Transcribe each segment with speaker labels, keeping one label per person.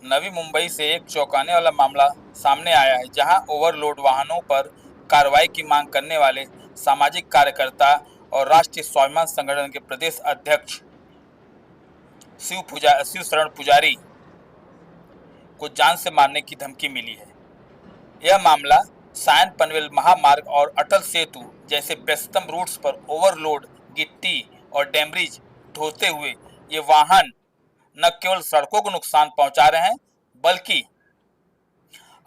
Speaker 1: नवी मुंबई से एक चौंकाने वाला मामला सामने आया है, जहां ओवरलोड वाहनों पर कार्रवाई की मांग करने वाले सामाजिक कार्यकर्ता और राष्ट्रीय स्वाभिमान संगठन के प्रदेश अध्यक्ष शिव शरण पुजारी को जान से मारने की धमकी मिली है। यह मामला सायन पनवेल महामार्ग और अटल सेतु जैसे व्यस्तम रूट्स पर ओवरलोड गिट्टी और डेमरीज ढोते हुए ये वाहन न केवल सड़कों को नुकसान पहुंचा रहे हैं, बल्कि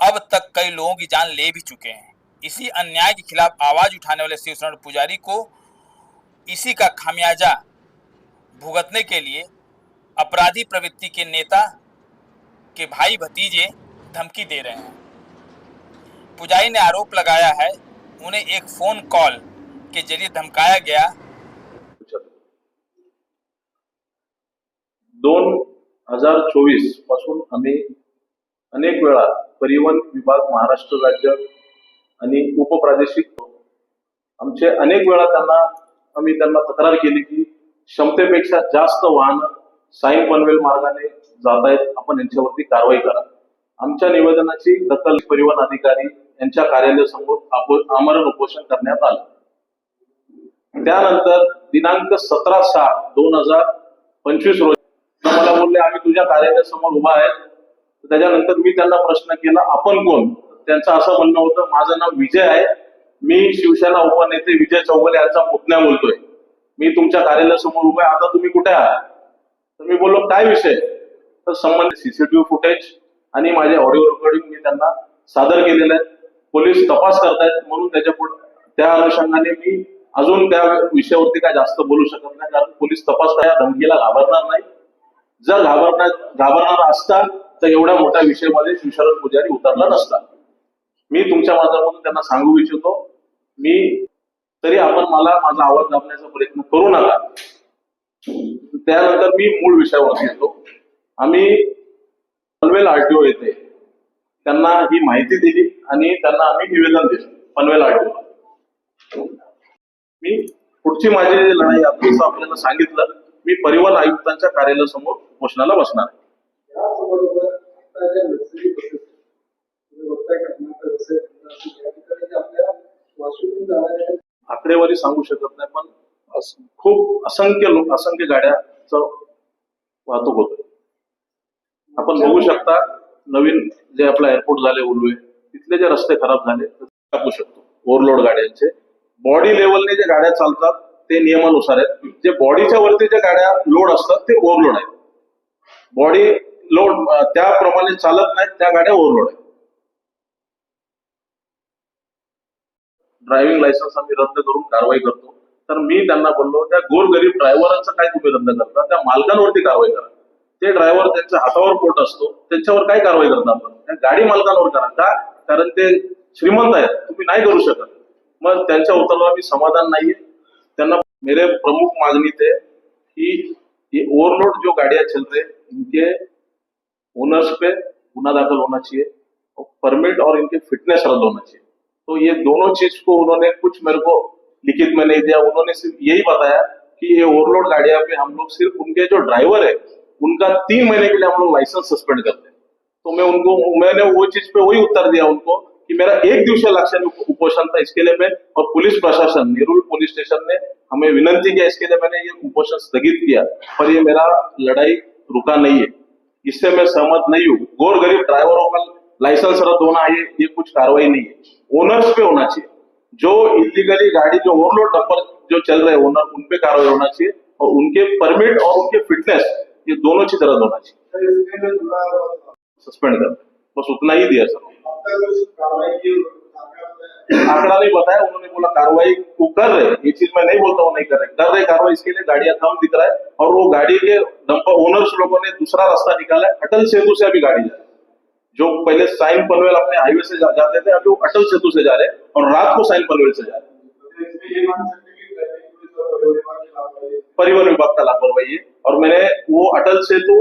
Speaker 1: अब तक कई लोगों की जान ले भी चुके हैं। इसी अन्याय के खिलाफ आवाज उठाने वाले शिव शरण पुजारी को इसी का खामियाजा भुगतने के लिए अपराधी प्रवृत्ति के नेता के भाई भतीजे धमकी दे रहे हैं। पुजारी ने आरोप लगाया है उन्हें एक फोन कॉल के जरिए धमकाया गया।
Speaker 2: 2024 पासून आम्ही अनेक वेळा परिवहन विभाग, महाराष्ट्र राज्य आणि उपप्रादेशिक आमचे अनेक वेळा त्यांना तक्रार केली की क्षमतेपेक्षा जास्त वाहन साईन पनवेल मार्गाने जात आहेत, आपण यांच्यावरती कारवाई करा। आमच्या निवेदनाची दखल परिवहन अधिकारी यांच्या कार्यालयासमोर आमरण उपोषण करण्यात आलं। त्यानंतर दिनांक 17/6/2025 रोजी मला बोलले आम्ही तुझ्या कार्यालयासमोर उभा आहे। त्याच्यानंतर मी त्यांना प्रश्न केला आपण कोण? त्यांचं असं म्हणणं होतं माझं नाव विजय आहे, मी शिवसेना उपनेते विजय चौगुले यांचा पुतण्या बोलतोय, मी तुमच्या कार्यालयासमोर उभा आहे, आता तुम्ही कुठे आहात? तर मी बोललो काय विषय? तर संबंधित सीसीटीव्ही फुटेज आणि माझे ऑडिओ रेकॉर्डिंग मी त्यांना सादर केलेले आहेत। पोलीस तपास करतायत, म्हणून त्या अनुषंगाने मी अजून त्या विषयावरती काय जास्त बोलू शकत नाही, कारण पोलीस तपास त्या धमकीला घाबरणार नाही। जर घाबरणार असता तर एवढ्या मोठ्या विषयामध्ये शिव शरण पुजारी उतरला नसता। मी तुमच्या माध्यमातून त्यांना सांगू इच्छितो, मी तरी आपण मला माझा आवाज दाबण्याचा प्रयत्न करू नका। त्यानंतर मी मूळ विषयावर येतो। आम्ही पनवेल आरटीओ येथे त्यांना ही माहिती दिली आणि त्यांना आम्ही निवेदन दिलं पनवेल आरटीओ। मी पुढची माझी लढाई आता आपल्याला सांगितलं, मी परिवहन आयुक्तांच्या कार्यालयासमोर उपोषणाला बसणार आहे। आकडेवारी सांगू शकत नाही, पण खूप असंख्य गाड्याचं वाहतूक होतोय। आपण बघू शकता नवीन जे आपला एअरपोर्ट झाले उलवे, तिथले जे रस्ते खराब झाले टाकू शकतो ओव्हरलोड गाड्यांचे। बॉडी लेवलने जे गाड्या चालतात ते नियमानुसार आहेत, जे बॉडीच्या वरती जे गाड्या लोड असतात ते ओव्हरलोड आहेत। बॉडी लोड त्याप्रमाणे चालत नाहीत त्या गाड्या ओव्हरलोड आहेत। ड्रायव्हिंग लायसन्स आम्ही रद्द करून कारवाई करतो। तर मी त्यांना बोललो त्या गोरगरीब ड्रायव्हरांचं काय तुम्ही रद्द करता, त्या मालकांवरती कारवाई करा। ते ड्रायव्हर त्यांच्या हातावर पोट असतो, त्यांच्यावर काय कारवाई करता आपण? त्या गाडी मालकांवर करा का? कारण ते श्रीमंत आहेत, तुम्ही नाही करू शकत। मग त्यांच्या उत्तराला मी समाधान नाहीये। त्यांना मेरे प्रमुख मागणी थे कि ये ओवरलोड जो गाड़ियां चल रहे इनके ओनर्स पे गुना दाखिल होना चाहिए, परमिट और इनके फिटनेस रद्द होना चाहिए। तो ये दोनों चीज को उन्होंने कुछ मेरे को लिखित में नहीं दिया, उन्होंने सिर्फ यही बताया कि ये ओवरलोड गाड़ियां पे हम लोग सिर्फ उनके जो ड्राइवर है उनका 3 महीने के लिए हम लोग लाइसेंस सस्पेंड करते हैं। तो मैंने वो चीज पे वही उत्तर दिया उनको कि मेरा 1 दिवसीय लाक्षणिक उपोषण था, इसके लिए मैं और पुलिस प्रशासन नेहरू पुलिस स्टेशन ने हमें विनंती किया, इसके लिए मैंने ये उपोषण स्थगित किया, पर ये मेरा लड़ाई रुका नहीं है, इससे मैं सहमत नहीं हूँ। गोर गरीब ड्राइवरों का लाइसेंस रद्द होना ये कुछ कार्रवाई नहीं है, ओनर्स पे होना चाहिए। जो इलीगली गाड़ी जो ओवरलोड डंपर जो चल रहे ओनर उन पे कार्रवाई होना चाहिए और उनके परमिट और उनके फिटनेस ये दोनों चीज रद्द होना चाहिए। सस्पेंड कर बस उतना ही दिया सर। आंकड़ा नहीं बताया, उन्होंने बोला कार्रवाई वो कर रहे, ये चीज मैं नहीं बोलता हूँ नहीं कर रहे कार्रवाई, इसके लिए गाड़ियां कम दिख रहा है और वो गाड़ी के डंपर ओनर्स लोगों ने दूसरा रास्ता निकाला है, अटल सेतु से अभी गाड़ी जा रही है। जो पहले साइन पनवेल अपने हाईवे से जाते थे, अभी वो अटल सेतु से जा रहे हैं और रात को साइन पनवेल से जा रहे हैं। परिवहन विभाग का लापरवाही है और मैंने वो अटल सेतु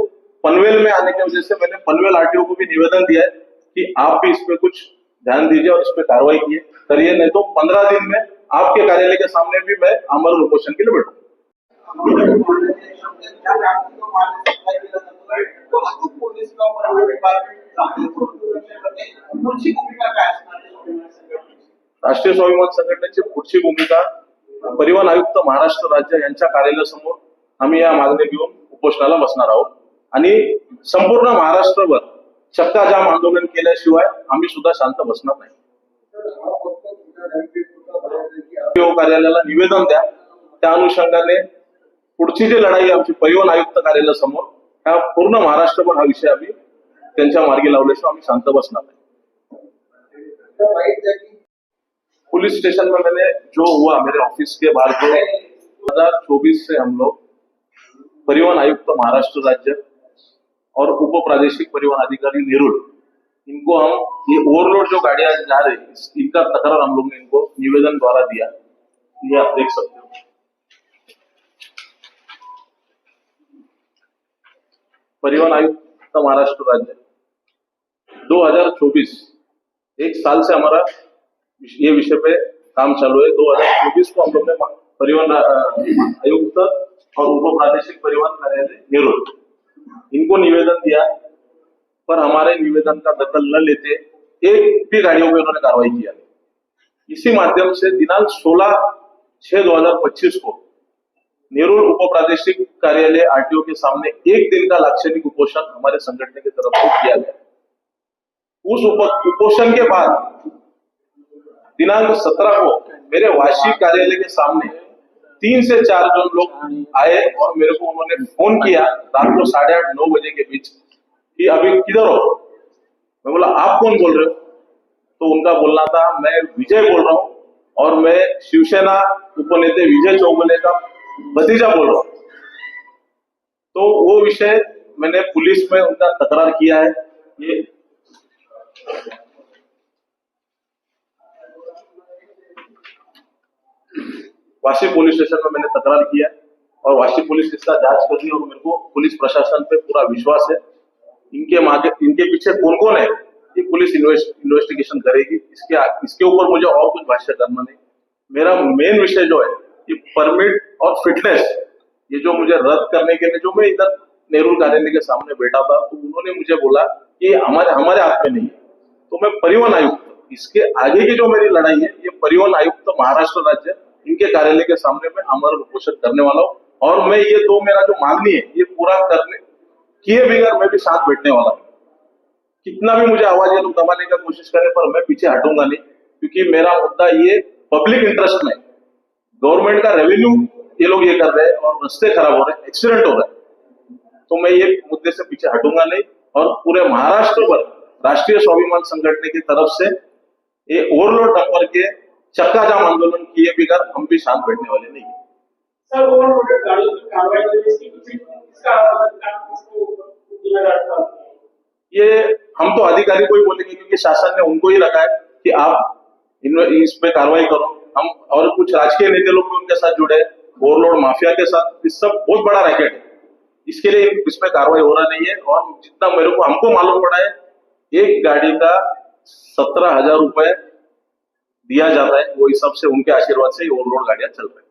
Speaker 2: पनवेल में आने की वजह से मैंने पनवेल आरटीओ को भी निवेदन दिया है कि आप भी इस पे कुछ ध्यान दीजिए और इस पे कार्रवाई कीजिए, करिए, नहीं तो 15 दिन में आपके कार्यालय के सामने भी मैं आमरण उपोषण के लिए बैठूंगा। पुलिस का राष्ट्रीय स्वाभिमान संघटनेची पुढची भूमिका परिवहन आयुक्त महाराष्ट्र राज्य यांच्या कार्यालयासमोर आम्ही या मागणी घेऊन उपोषणाला बसणार आहोत आणि संपूर्ण महाराष्ट्रभर चक्काजाम आंदोलन केल्याशिवाय आम्ही सुद्धा शांत बसणार नाही. कार्यालयाला निवेदन द्या, त्या अनुषंगाने पुढची जी लढाई आमची परिवहन आयुक्त कार्यालयासमोर ह्या पूर्ण महाराष्ट्रभर हा विषय आम्ही त्यांच्या मार्गी लावल्याशिवाय आम्ही शांत बसणार नाही. पुलिस स्टेशन में मैंने जो हुआ मेरे ऑफिस के बाहर जो 2024 से हम लोग परिवहन आयुक्त महाराष्ट्र राज्य और उप प्रादेशिक परिवहन अधिकारी नेरुल इनको हम ये ओवरलोड जो गाड़ियां जा रही इनका तकरार हम लोग ने इनको निवेदन द्वारा दिया. ये आप देख सकते हो. परिवहन आयुक्त महाराष्ट्र राज्य 2024 एक साल से हमारा ये विषय पे काम चालू है. 2024 को हम लोग ने परिवहन आयुक्त और उप प्रादेशिक परिवहन कार्यालय नेरुल इनको निवेदन दिया, पर हमारे निवेदन का दखल न लेते एक भी गाड़ियों पे उन्होंने कार्रवाई किया. इसी माध्यम से दिनांक 16/6/2025 को नेरुल उप प्रादेशिक कार्यालय आरटीओ के सामने एक दिन का लाक्षणिक उपोषण हमारे संगठन की तरफ से किया गया. उस उपोषण के बाद दिनांक 17 को मेरे वार्षिक कार्यालय के सामने 3 से 4 जन लोग आए और मेरे को उन्होंने फोन किया रात को 8:30-9 बजे के बीच कि अभी किधर हो. मैं बोला आप कौन बोल रहे हो? तो उनका बोलना था मैं विजय बोल रहा हूँ और मैं शिवसेना उपनेता विजय चौगुले का भतीजा बोल रहा हूँ. तो वो विषय मैंने पुलिस में उनका तकरार किया है. ये वाशी पुलिस स्टेशन में मैंने तकरार किया और वाशी पुलिस इसका जांच कर रही है और मेरे को पुलिस प्रशासन पे पूरा विश्वास है. इनके पीछे कौन कौन है ये पुलिस इन्वेस्टिगेशन करेगी. इसके ऊपर मुझे और कुछ भाष्य करना नहीं. मेरा मेन विषय जो है ये परमिट और फिटनेस, ये जो मुझे रद्द करने के लिए जो मैं इधर नेहरू कार्यालय के सामने बैठा था तो उन्होंने मुझे बोला कि हमारे हाथ में नहीं है. तो मैं परिवहन आयुक्त, इसके आगे की जो मेरी लड़ाई है ये परिवहन आयुक्त महाराष्ट्र राज्य इनके कार्यालय के सामने मैं आमरण उपोषण करने वाला हूँ. और मैं ये दो मेरा जो मांगनी है ये पूरा करने किए बगैर मैं भी साथ बैठने वाला हूँ. कितना भी मुझे आवाज ये लोग दबाने का कोशिश करें पर मैं पीछे हटूंगा नहीं, क्योंकि मेरा मुद्दा ये पब्लिक इंटरेस्ट में, गवर्नमेंट का रेवेन्यू ये लोग ये कर रहे हैं और रास्ते खराब हो रहे हैं, एक्सीडेंट हो रहे हैं. तो मैं ये मुद्दे से पीछे हटूंगा नहीं और पूरे महाराष्ट्र पर राष्ट्रीय स्वाभिमान संगठन की तरफ से ये ओवरलोड डंपर के चक्का जाम आंदोलन किए बगैर हम भी शांत बैठने वाले नहीं है.
Speaker 3: सर ओवरलोडेड गाड़ियों की कार्रवाई करने इसके पीछे इसका
Speaker 2: ये हम तो अधिकारी को ही बोलेंगे क्योंकि शासन ने उनको ही रखा है कि आप इस पे कार्रवाई करो. हम और कुछ राजकीय नेता लोग भी उनके साथ जुड़े हैं, ओवरलोड माफिया के साथ. इस सब बहुत बड़ा रैकेट है, इसके लिए इस पे कार्रवाई हो रहा नहीं है. और जितना मेरे को हमको मालूम पड़ा है एक गाड़ी का 17,000 रुपए दिया जाता है. वो हिसाब से उनके आशीर्वाद से ओवरलोड गाड़ियां चल रही है.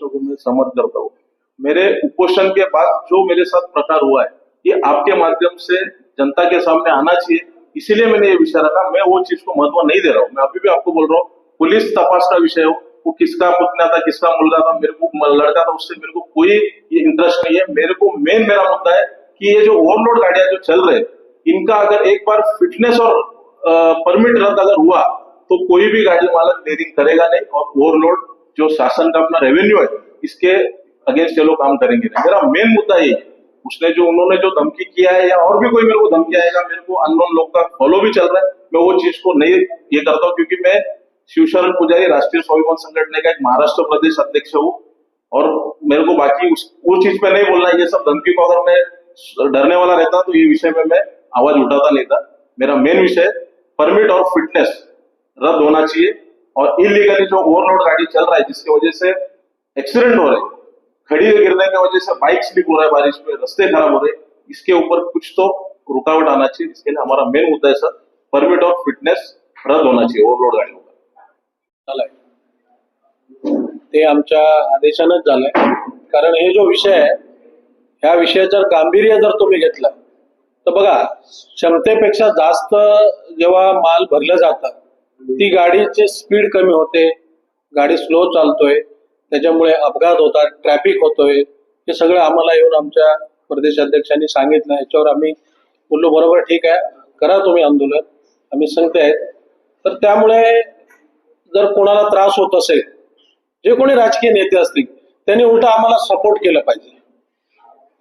Speaker 2: को मैं समझ करता हूँ. मेरे उपोषण के बाद जो मेरे साथ प्रकार हुआ है ये आपके माध्यम से जनता के सामने आना चाहिए, इसीलिए मैंने ये विषय रखा. मैं वो चीज को महत्व नहीं दे रहा हूँ. मैं अभी भी आपको बोल रहा हूँ पुलिस तपास का विषय हो, वो किसका पुतना था किसका मुलगा था, मेरे को लड़का था, उससे मेरे को कोई ये इंटरेस्ट नहीं है. मेरे को मेरा मुद्दा है कि ये जो ओवरलोड गाड़ियां जो चल रहे इनका अगर एक बार फिटनेस और परमिट रद्द अगर हुआ तो कोई भी गाड़ी मालक देरी करेगा नहीं और ओवरलोड जो शासन का अपना रेवेन्यू है इसके अगेंस्ट ये लोग काम करेंगे नहीं. मेरा मेन मुद्दा ये है. उन्होंने जो धमकी किया है या और भी कोई मेरे को धमकी आएगा, मेरे को अननोन लोग का फॉलो भी चल रहा है, मैं वो चीज को नहीं ये करता हूँ, क्योंकि मैं शिवशरण पुजारी राष्ट्रीय स्वाभिमान संगठन का एक महाराष्ट्र प्रदेश अध्यक्ष हूँ और मेरे को बाकी वो चीज पे नहीं बोलना. ये सब धमकी को अगर मैं डरने वाला रहता तो ये विषय में मैं आवाज उठाता नहीं था. मेरा मेन विषय परमिट और फिटनेस रद्द होना चाहिए और इलीगली जो ओवरलोड गाड़ी चल रहा है जिसकी वजह से एक्सीडेंट हो रहे, खड़ी गिरने की वजह से बाइक स्लिप हो रहा है बारिश में, रास्ते खराब हो रहे, इसके ऊपर कुछ तो रुकावट आना चाहिए. इसके लिए हमारा मेन मुद्दा है सर, परमिट और फिटनेस रद्द होना चाहिए ओवरलोड गाड़ियों का.
Speaker 4: ते आमच्या आदेशानंच झालंय. कारण हे जो विषय आहे ह्या विषयाचं गांभीर्य जर तुम्ही घेतलं तर बघा, क्षमतेपेक्षा जास्त जेव्हा माल भरलं जातं ती गाडीची स्पीड कमी होते, गाडी स्लो चालतोय, त्याच्यामुळे अपघात होतात, ट्रॅफिक होतोय. हे सगळं आम्हाला येऊन आमच्या प्रदेश अध्यक्षांनी सांगितलं. याच्यावर आम्ही बोललो बरोबर ठीक आहे, करा तुम्ही आंदोलन, आम्ही सांगते आहेत. तर त्यामुळे जर कोणाला त्रास होत असेल, जे कोणी राजकीय नेते असतील त्यांनी उलट आम्हाला सपोर्ट केलं पाहिजे.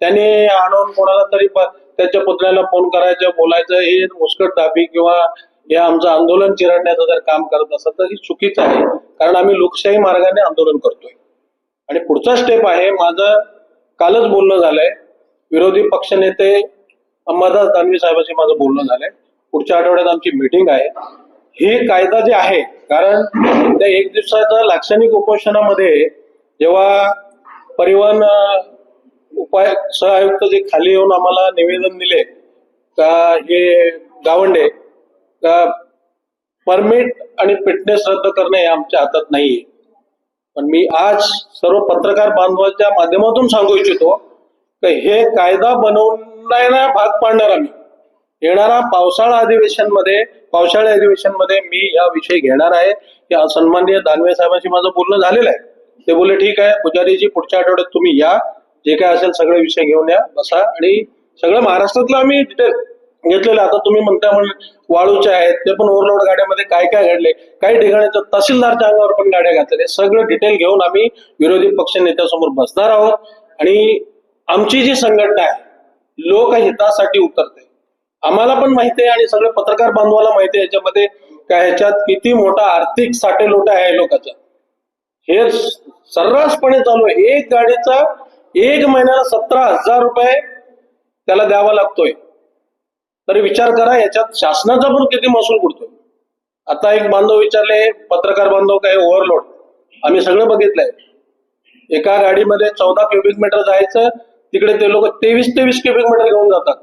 Speaker 4: त्यांनी आणून कोणाला तरी त्याच्या पुतण्याला फोन करायचं, बोलायचं, हे मुस्कट दाबी किंवा हे आमचं आंदोलन चिरडण्याचं जर काम करत असेल तर हे चुकीचं आहे. कारण आम्ही लोकशाही मार्गाने आंदोलन करतोय. आणि पुढचा स्टेप आहे, माझं कालच बोलणं झालंय, विरोधी पक्षनेते अंबादास दानवे साहेबांशी माझं बोलणं झालंय. पुढच्या आठवड्यात आमची मीटिंग आहे. हे कायदा जे आहे, कारण त्या एक दिवसाच्या लाक्षणिक उपोषणामध्ये जेव्हा परिवहन उपाय सहआयुक्त जे खाली येऊन आम्हाला निवेदन दिले का हे गावंडे का परमिट आणि फिटनेस रद्द करणे हे आमच्या हातात नाहीये. पण मी आज सर्व पत्रकार बांधवांच्या माध्यमातून सांगू इच्छितो की हे कायदा बनवण्याला भाग पाडणार आम्ही. येणारा पावसाळी अधिवेशनमध्ये मी या विषय घेणार आहे. या सन्माननीय दानवे साहेबांशी माझं बोलणं झालेलं आहे. ते बोलले ठीक आहे पुजारीजी, पुढच्या आठवड्यात तुम्ही या, जे काय असेल सगळे विषय घेऊन या, बसा. आणि सगळं महाराष्ट्रातलं आम्ही डिटेल घेतलेलं. आता तुम्ही म्हणता म्हणून वाळूचे आहेत ते पण ओव्हरलोड गाड्यामध्ये काय काय घडले, काही ठिकाणी तर तहसीलदारच्या अंगावर पण गाड्या घातलेल्या, सगळं डिटेल घेऊन आम्ही विरोधी पक्ष नेत्यासमोर बसणार आहोत. आणि आमची जी संघटना आहे लोकहितासाठी उतरते. आम्हाला पण माहिती आहे आणि सगळे पत्रकार बांधवाला माहिती आहे याच्यामध्ये काय ह्याच्यात किती मोठा आर्थिक साठेलोटा आहे लोकांचा. हे सर्रासपणे चालू आहे. एक गाडीचा एक महिन्याला 17,000 रुपये त्याला द्यावा लागतोय. तरी विचार करा याच्यात शासनाचा पण किती महसूल बुडतोय. आता एक बांधव विचारले, पत्रकार बांधव, काय ओव्हरलोड, आम्ही सगळं बघितलंय. एका गाडीमध्ये 14 क्युबिक मीटर जायचं, तिकडे ते लोक 23 क्युबिक मीटर घेऊन जातात.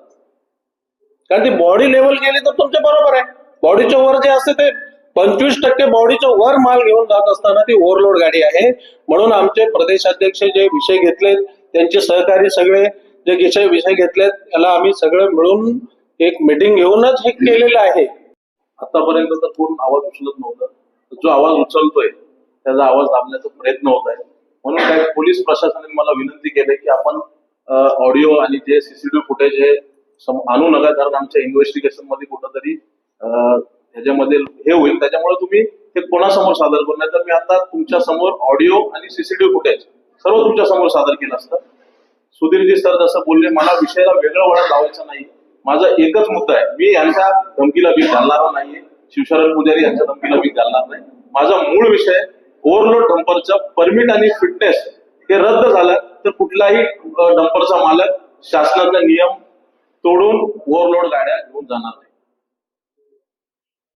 Speaker 4: कारण ती बॉडी लेवल गेली तर तुमच्या बरोबर आहे, बॉडीच्या वर जे असते ते 25% बॉडीच्या वर माल घेऊन जात असताना ती ओव्हरलोड गाडी आहे. म्हणून आमचे प्रदेशाध्यक्ष जे विषय घेतलेत, त्यांचे सहकारी सगळे जे विषय घेतलेत, त्याला आम्ही सगळं मिळून एक मीटिंग घेऊनच हे केलेलं आहे.
Speaker 2: आतापर्यंत तर कोण आवाज उचलत नव्हता. जो आवाज उचलतोय त्याचा आवाज दाबण्याचा प्रयत्न होत आहे. म्हणून काय पोलीस प्रशासनाने मला विनंती केली की आपण ऑडिओ आणि जे सीसीटीव्ही फुटेज हे आणू नका, कारण आमच्या इन्व्हेस्टिगेशन मध्ये कुठंतरी ह्याच्यामध्ये हे होईल. त्याच्यामुळे तुम्ही ते कोणासमोर सादर करू, नाही तर मी आता तुमच्या समोर ऑडिओ आणि सीसीटीव्ही फुटेज सर्व तुमच्या समोर सादर केलं असतं. सुधीरजी सर जसं बोलले, मला विषयाला वेगळं वळण लावायचं नाही. माझा एकच मुद्दा आहे, मी यांच्या धमकीला भीक घालणार नाहीये, शिवशरण पुजारी यांच्या धमकीला भीक घालणार नाही. माझा मूळ विषय ओव्हरलोड डंपरचा परमिट आणि फिटनेस हे रद्द झालं तर कुठलाही डंपरचा मालक शासनाचा नियम तोडून ओव्हरलोड गाड्या घेऊन जाणार नाही.